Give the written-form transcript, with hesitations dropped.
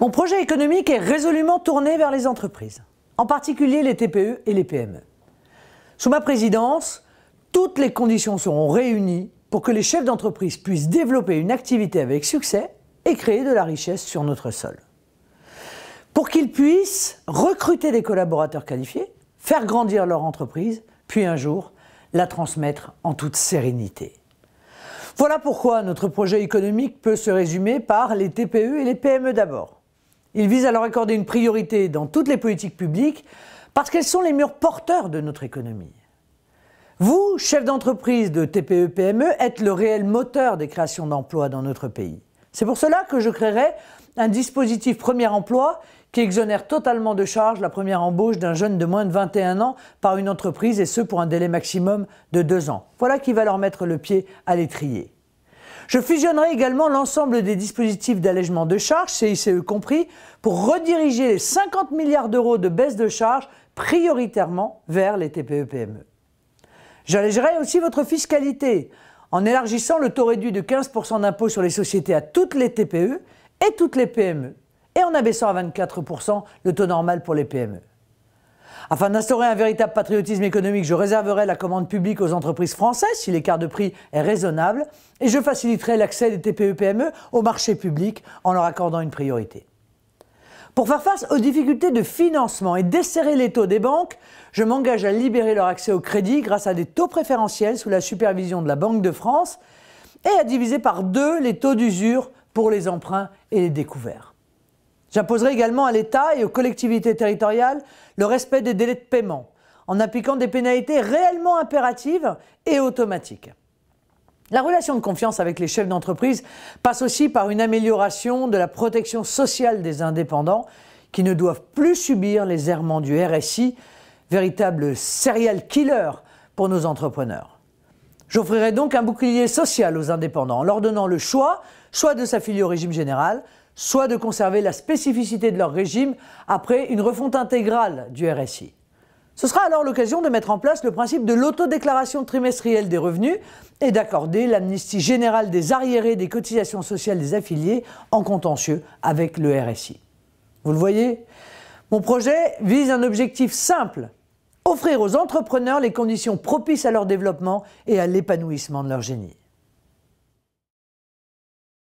Mon projet économique est résolument tourné vers les entreprises, en particulier les TPE et les PME. Sous ma présidence, toutes les conditions seront réunies pour que les chefs d'entreprise puissent développer une activité avec succès et créer de la richesse sur notre sol. Pour qu'ils puissent recruter des collaborateurs qualifiés, faire grandir leur entreprise, puis un jour la transmettre en toute sérénité. Voilà pourquoi notre projet économique peut se résumer par les TPE et les PME d'abord. Il vise à leur accorder une priorité dans toutes les politiques publiques parce qu'elles sont les murs porteurs de notre économie. Vous, chefs d'entreprise de TPE-PME, êtes le réel moteur des créations d'emplois dans notre pays. C'est pour cela que je créerai un dispositif Premier Emploi qui exonère totalement de charges la première embauche d'un jeune de moins de 21 ans par une entreprise et ce pour un délai maximum de 2 ans. Voilà qui va leur mettre le pied à l'étrier. Je fusionnerai également l'ensemble des dispositifs d'allègement de charges, CICE compris, pour rediriger les 50 milliards d'euros de baisse de charges prioritairement vers les TPE-PME. J'allégerai aussi votre fiscalité en élargissant le taux réduit de 15% d'impôt sur les sociétés à toutes les TPE et toutes les PME et en abaissant à 24% le taux normal pour les PME. Afin d'instaurer un véritable patriotisme économique, je réserverai la commande publique aux entreprises françaises si l'écart de prix est raisonnable et je faciliterai l'accès des TPE-PME au marché public en leur accordant une priorité. Pour faire face aux difficultés de financement et desserrer les taux des banques, je m'engage à libérer leur accès au crédit grâce à des taux préférentiels sous la supervision de la Banque de France et à diviser par 2 les taux d'usure pour les emprunts et les découverts. J'imposerai également à l'État et aux collectivités territoriales le respect des délais de paiement en appliquant des pénalités réellement impératives et automatiques. La relation de confiance avec les chefs d'entreprise passe aussi par une amélioration de la protection sociale des indépendants qui ne doivent plus subir les errements du RSI, véritable serial killer pour nos entrepreneurs. J'offrirai donc un bouclier social aux indépendants en leur donnant le choix, soit de s'affilier au régime général, soit de conserver la spécificité de leur régime après une refonte intégrale du RSI. Ce sera alors l'occasion de mettre en place le principe de l'autodéclaration trimestrielle des revenus et d'accorder l'amnistie générale des arriérés des cotisations sociales des affiliés en contentieux avec le RSI. Vous le voyez, mon projet vise un objectif simple, offrir aux entrepreneurs les conditions propices à leur développement et à l'épanouissement de leur génie.